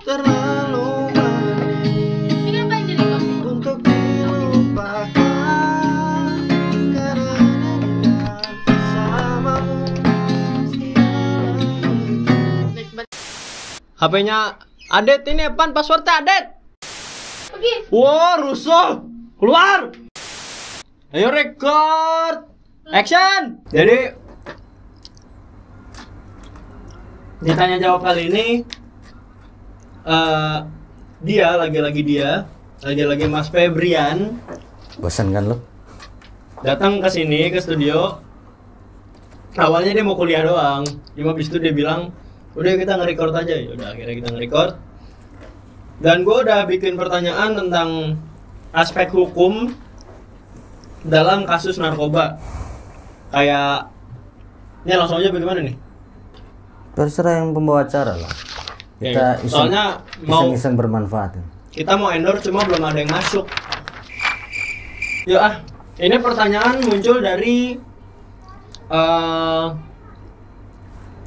terlalu manis Ini ngapain jadi kopi? untuk dilupakan karena tidak bersamamu Baik banget. HP-nya Adet ini apaan passwordnya Adet? Pergi. Wah rusuh, keluar. Ayo record, action. Jadi ditanya jawab kali ini lagi-lagi Mas Febrian Bosan kan lo? datang ke sini ke studio. Awalnya dia mau kuliah doang, cuma habis itu dia bilang udah kita nge-record aja. Ya udah akhirnya kita nge-record. Dan gue udah bikin pertanyaan tentang aspek hukum dalam kasus narkoba. Kayak ini langsung aja bagaimana nih? Terserah yang pembawa acara lah. Kita Oke, soalnya mau iseng bermanfaat. kita mau endorse cuma belum ada yang masuk. Yuk ini pertanyaan muncul dari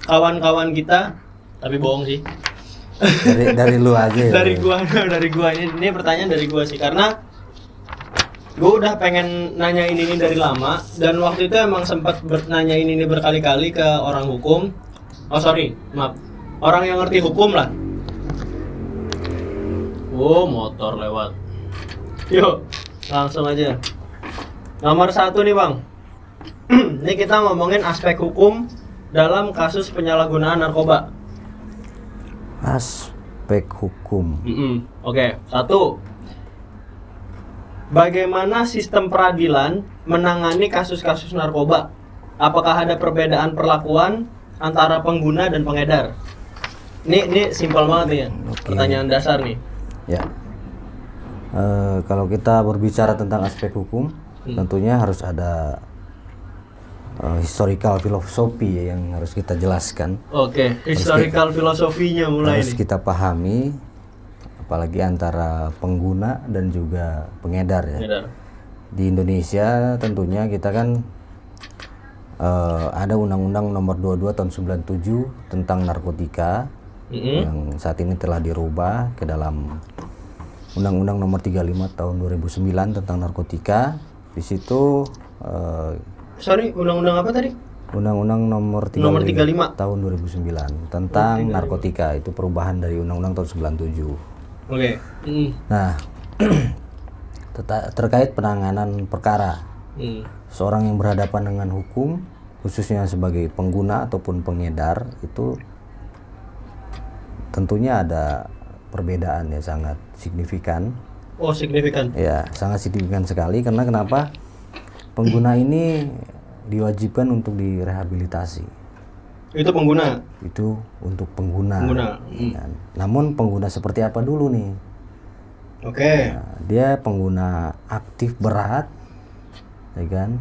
kawan-kawan kita, tapi bohong sih. Dari lu aja ya. dari gua ini pertanyaan dari gua sih, karena gua udah pengen nanya ini dari lama, dan waktu itu emang sempat nanya ini berkali-kali ke orang hukum. Orang yang ngerti hukum lah. Motor lewat. Yuk langsung aja. Nomor 1 nih bang. Ini kita ngomongin aspek hukum dalam kasus penyalahgunaan narkoba. Aspek hukum. Oke, 1. Bagaimana sistem peradilan menangani kasus-kasus narkoba? Apakah ada perbedaan perlakuan antara pengguna dan pengedar? Ini simpel banget nih ya. Oke. Pertanyaan dasar nih. Ya. Kalau kita berbicara tentang aspek hukum, tentunya harus ada historical filosofi yang harus kita jelaskan. Oke, historical filosofinya mulai Harus nih. kita pahami, apalagi antara pengguna dan juga pengedar ya. Pengedar. Di Indonesia tentunya kita kan ada Undang-Undang Nomor 22 Tahun 97 tentang narkotika yang saat ini telah dirubah ke dalam Undang-Undang Nomor 35 Tahun 2009 tentang narkotika. Di situ Undang-undang apa tadi? Undang-Undang Nomor 35, Nomor 35. Tahun 2009 tentang narkotika, itu perubahan dari Undang-Undang Tahun 97. Oke. Nah, terkait penanganan perkara seorang yang berhadapan dengan hukum, khususnya sebagai pengguna ataupun pengedar, itu tentunya ada perbedaan ya, sangat signifikan. Oh, signifikan. Ya, sangat signifikan sekali. Karena kenapa? Pengguna ini diwajibkan untuk direhabilitasi. Itu pengguna. Itu untuk pengguna. Ya. Namun pengguna seperti apa dulu nih? Oke. Nah, dia pengguna aktif berat, ya kan?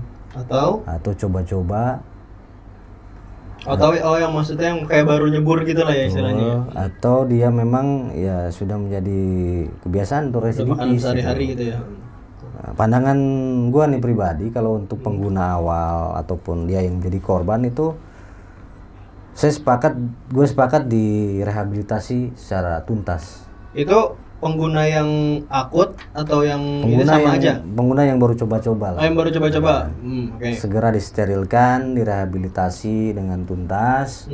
Atau coba-coba. Atau yang maksudnya yang kayak baru nyebur gitu lah ya istilahnya. Atau dia memang ya sudah menjadi kebiasaan untuk residivis sehari-hari gitu ya. Nah, pandangan gua nih pribadi, kalau untuk pengguna awal ataupun dia yang menjadi korban itu, gue sepakat direhabilitasi secara tuntas. Itu pengguna yang akut atau yang ini sama aja? Pengguna yang baru coba-coba lah. Yang baru coba-coba. Oke. Segera disterilkan, direhabilitasi dengan tuntas,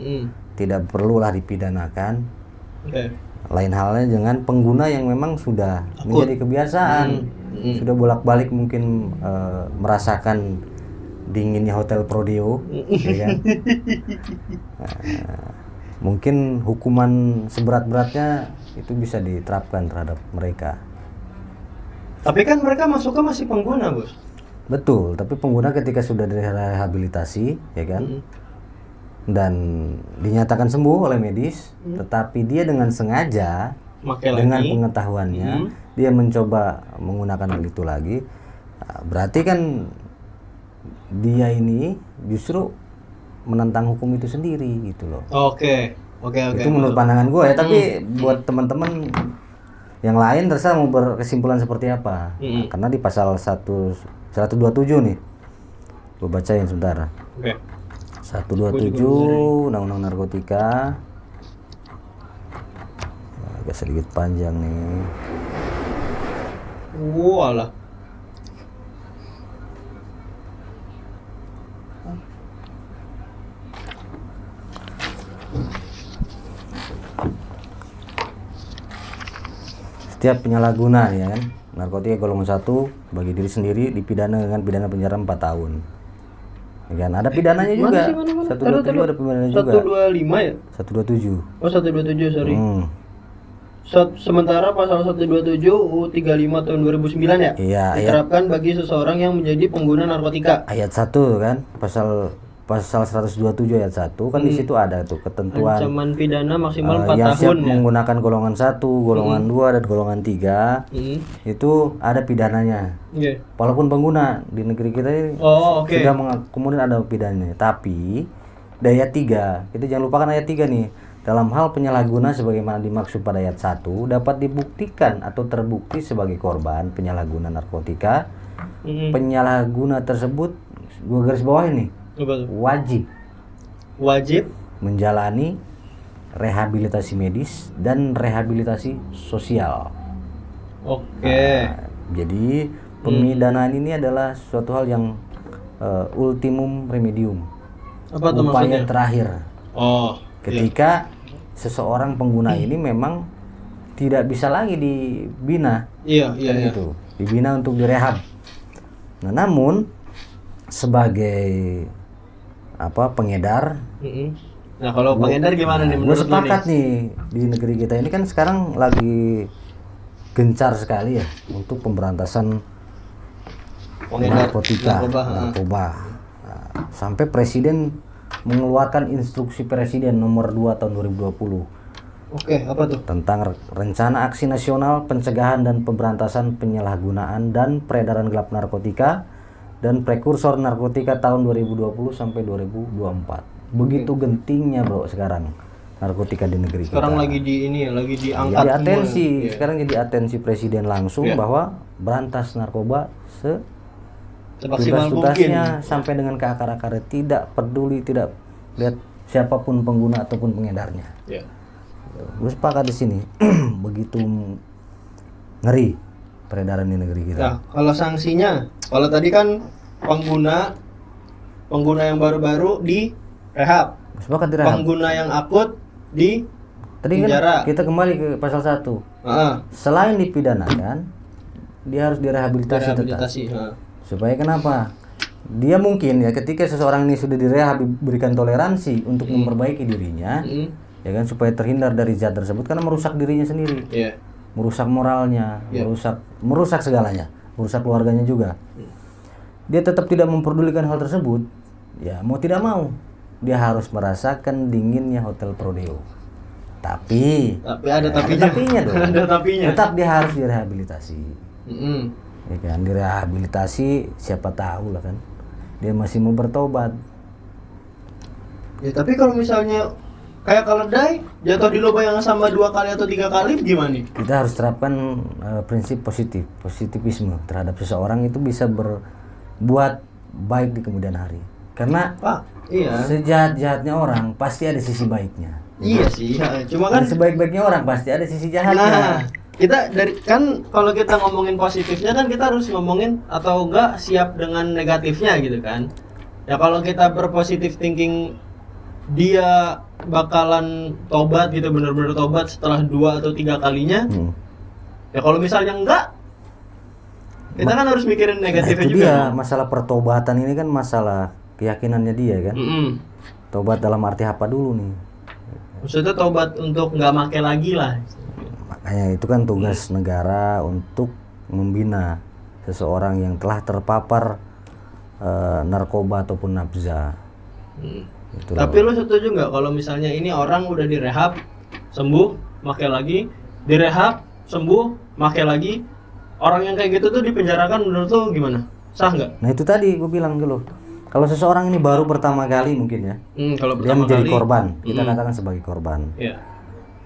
tidak perlulah dipidanakan. Oke. Lain halnya dengan pengguna yang memang sudah menjadi kebiasaan, sudah bolak-balik mungkin merasakan dinginnya hotel Prodeo, ya kan? Mungkin hukuman seberat-beratnya itu bisa diterapkan terhadap mereka. Tapi kan mereka masuknya masih pengguna, Bos. Betul, tapi pengguna ketika sudah direhabilitasi, ya kan, dan dinyatakan sembuh oleh medis, tetapi dia dengan sengaja, dengan pengetahuannya, dia mencoba menggunakan hal itu lagi, berarti kan dia ini justru menentang hukum itu sendiri gitu loh. Oke. Itu menurut pandangan gue ya, tapi buat teman-teman yang lain terserah mau berkesimpulan seperti apa. Nah, karena di pasal 127 nih, gue bacain sebentar. 127 Undang-Undang Narkotika Agak sedikit panjang nih. Walah. Setiap penyalahguna ya kan narkotika golongan 1 bagi diri sendiri dipidana dengan pidana penjara 4 tahun. Ya kan ada pidananya juga. 127 ada pidananya juga. 125 ya? 127. Oh 127 sorry. Sementara pasal 127 UU 35 tahun 2009 ya? Iya, diterapkan bagi seseorang yang menjadi pengguna narkotika. Ayat 1 kan pasal 127 ayat 1 kan di situ ada tuh ketentuan ancaman pidana maksimal 4 yang tahun siap ya. menggunakan golongan 1, golongan 2 dan golongan 3. Itu ada pidananya. Yeah. Walaupun pengguna di negeri kita ini sudah kemudian ada pidananya. Tapi di ayat 3, kita jangan lupakan ayat 3 nih. Dalam hal penyalahguna sebagaimana dimaksud pada ayat 1 dapat dibuktikan atau terbukti sebagai korban penyalahguna narkotika. Penyalahguna tersebut gua garis bawah ini wajib menjalani rehabilitasi medis dan rehabilitasi sosial. Oke. Jadi pemidanaan ini adalah suatu hal yang ultimum remedium. Apa tuh upaya maksudnya? Terakhir. Oh. Ketika seseorang pengguna ini memang tidak bisa lagi dibina. Iya. Itu dibina untuk direhab. Nah, namun sebagai pengedar. Nah kalau pengedar gimana nih Gue menurut sepakat nih di negeri kita ini kan sekarang lagi gencar sekali ya untuk pemberantasan narkotika, narkoba. Nah, sampai presiden mengeluarkan instruksi presiden nomor 2 tahun 2020. Oke, apa tuh? Tentang rencana aksi nasional pencegahan dan pemberantasan penyalahgunaan dan peredaran gelap narkotika dan prekursor narkotika tahun 2020 sampai 2024. Begitu gentingnya bro sekarang narkotika di negeri sekarang kita. Lagi di ini ya, lagi diangkat. Jadi atensi, semua. sekarang jadi atensi presiden langsung bahwa berantas narkoba tuntasnya sampai dengan ke akar-akarnya, tidak peduli, tidak lihat siapapun pengguna ataupun pengedarnya. Gue sepakat di sini. Begitu ngeri peredaran di negeri kita. Nah, kalau sanksinya, kalau tadi kan pengguna yang baru-baru di rehab. Sepakat di rehab. Pengguna yang akut di tadi penjara. Kan kita kembali ke pasal 1. Selain dipidanakan, dia harus direhabilitasi tetap. Supaya kenapa? Dia mungkin ya ketika seseorang ini sudah direhab, diberikan toleransi untuk memperbaiki dirinya, ya kan, supaya terhindar dari zat tersebut karena merusak dirinya sendiri. Merusak moralnya, merusak segalanya, merusak keluarganya juga. Dia tetap tidak memperdulikan hal tersebut, ya mau tidak mau dia harus merasakan dinginnya hotel Prodeo. Tapi ada tapinya dong. Ada tapinya. Tetap dia harus direhabilitasi. Ya kan, direhabilitasi, siapa tahu lah kan dia masih mau bertobat. Ya tapi kalau misalnya kayak keledai jatuh di lubang yang sama 2 kali atau 3 kali gimana nih? Kita harus terapkan prinsip positivisme terhadap seseorang itu bisa berbuat baik di kemudian hari. Karena sejahat-jahatnya orang pasti ada sisi baiknya. Iya sih, cuma kan sebaik-baiknya orang pasti ada sisi jahatnya. Nah, kita dari kan kalau kita ngomongin positifnya kan kita harus ngomongin atau enggak siap dengan negatifnya gitu kan. Ya kalau kita berpositif thinking dia bakalan tobat gitu, benar-benar tobat setelah 2 atau 3 kalinya. Ya kalau misalnya enggak, kita kan harus mikirin negatifnya itu juga. Dia masalah pertobatan ini kan masalah keyakinannya dia kan. Tobat dalam arti apa dulu nih? Maksudnya tobat untuk nggak make lagi lah. Makanya itu kan tugas negara untuk membina seseorang yang telah terpapar narkoba ataupun nafza. Tapi lo setuju nggak kalau misalnya ini orang udah direhab, sembuh, make lagi, direhab, sembuh, make lagi, orang yang kayak gitu tuh dipenjarakan, menurut lo gimana? Sah nggak? Nah itu tadi gue bilang dulu, kalau seseorang ini baru pertama kali mungkin ya, kalau dia menjadi korban, kita katakan sebagai korban.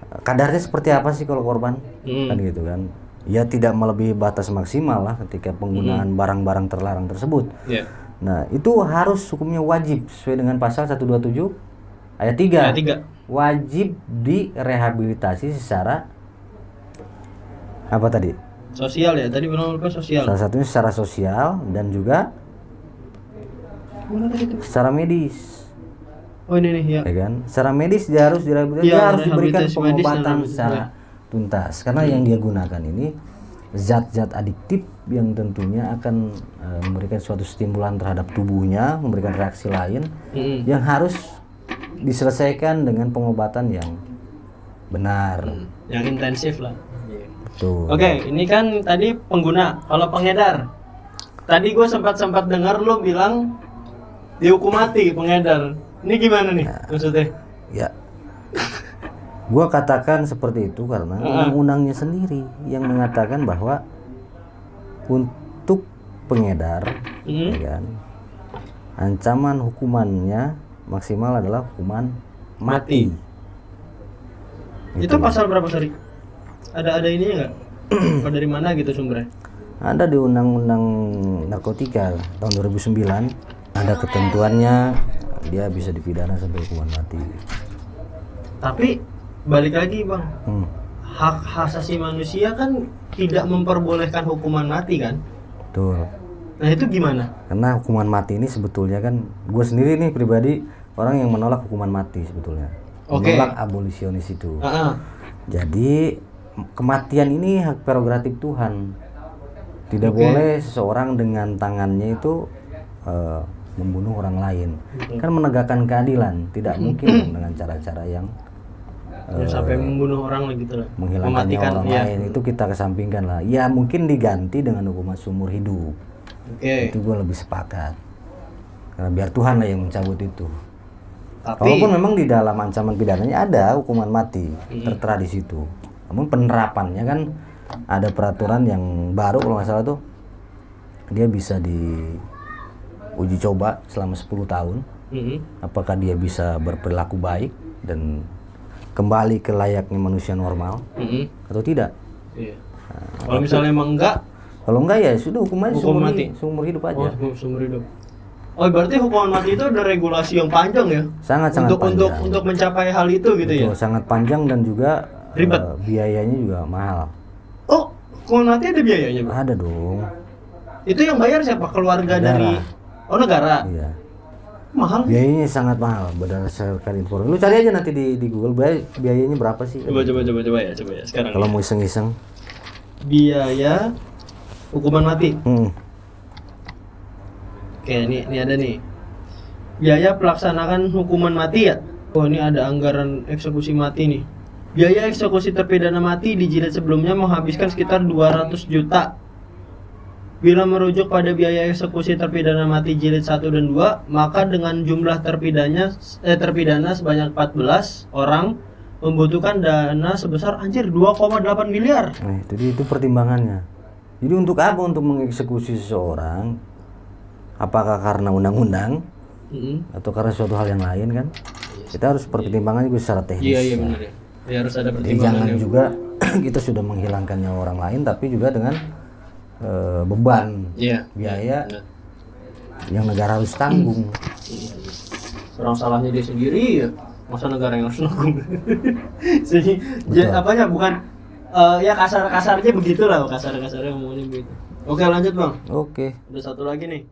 Kadarnya seperti apa sih kalau korban? Kan gitu kan. Ya tidak melebihi batas maksimal lah ketika penggunaan barang-barang terlarang tersebut. Nah, itu harus hukumnya wajib sesuai dengan pasal 127 ayat 3. Wajib direhabilitasi secara Apa tadi? Sosial ya, tadi bilang apa sosial? Salah satunya secara sosial dan juga Gimana tadi tuh? secara medis. Oh ini nih ya. Ya kan? Secara medis dia harus direhabilitasi, Iya, dia harus diberikan rehabilitasi medis dan pengobatan rehabilitasi, secara tuntas. Karena yang dia gunakan ini zat-zat adiktif yang tentunya akan memberikan suatu stimulan terhadap tubuhnya, memberikan reaksi lain yang harus diselesaikan dengan pengobatan yang benar. Yang intensif lah. Tuh. Oke, ini kan tadi pengguna. Kalau pengedar, tadi gue sempat dengar lo bilang dihukum mati pengedar. Ini gimana nih maksudnya? Ya. Gua katakan seperti itu karena undang-undangnya sendiri yang mengatakan bahwa untuk pengedar, ya kan, ancaman hukumannya maksimal adalah hukuman mati. Itu pasal berapa sorry? Ada ininya nggak? Apa dari mana gitu sumbernya? Ada di Undang-Undang Narkotika tahun 2009, ada ketentuannya dia bisa dipidana sampai hukuman mati. Tapi balik lagi bang, hak asasi manusia kan tidak memperbolehkan hukuman mati kan? Betul. Nah itu gimana? Karena hukuman mati ini sebetulnya kan, gue sendiri nih pribadi orang yang menolak hukuman mati sebetulnya. Menolak abolisionis itu. Jadi kematian ini hak prerogatif Tuhan. Tidak boleh seseorang dengan tangannya itu membunuh orang lain. Kan menegakkan keadilan, tidak mungkin dengan cara-cara yang sampai membunuh orang gitu lah. Menghilangkan orang lain itu kita kesampingkan lah. Ya mungkin diganti dengan hukuman seumur hidup. Itu gue lebih sepakat. Karena biar Tuhan lah yang mencabut itu. Walaupun memang di dalam ancaman pidananya ada hukuman mati tertera di situ. Namun penerapannya kan ada peraturan yang baru kalau nggak salah tuh, dia bisa diuji coba selama 10 tahun. Apakah dia bisa berperilaku baik dan kembali ke layaknya manusia normal atau tidak? Nah, kalau misalnya emang enggak, kalau enggak ya sudah hukumannya seumur hidup aja. Seumur hidup. Oh berarti hukuman mati itu ada regulasi yang panjang ya? Sangat panjang. Untuk mencapai hal itu gitu. Betul, ya? Sangat panjang dan juga ribet. Biayanya juga mahal. Oh, hukuman mati ada biayanya, Bang? Ada dong. Itu yang bayar siapa? Keluarga dari negara? Iya. Mahal? Biayanya sangat mahal berdasarkan informasi. Lu cari aja nanti di Google biayanya berapa sih? Coba ya sekarang. Kalau mau iseng-iseng. Biaya hukuman mati. Oke, ini ada nih. Biaya pelaksanaan hukuman mati ya. Oh, ini ada anggaran eksekusi mati nih. Biaya eksekusi terpidana mati di jilid sebelumnya menghabiskan sekitar 200 juta. Bila merujuk pada biaya eksekusi terpidana mati jilid 1 dan 2, maka dengan jumlah terpidana sebanyak 14 orang membutuhkan dana sebesar 2,8 miliar. Nah, itu pertimbangannya. Jadi untuk apa? Untuk mengeksekusi seseorang? Apakah karena undang-undang atau karena suatu hal yang lain kan? Kita harus pertimbangan juga secara teknis. Iya benar ya. Ya harus ada pertimbangan. Jangan juga kita sudah menghilangkan nyawa orang lain, tapi juga dengan beban biaya yang negara harus tanggung. Orang salahnya dia sendiri ya, masa negara yang harus nanggung? Apanya bukan ya kasarnya begitulah, kasarnya ngomongnya begitu. Oke lanjut bang. Oke. Ada satu lagi nih.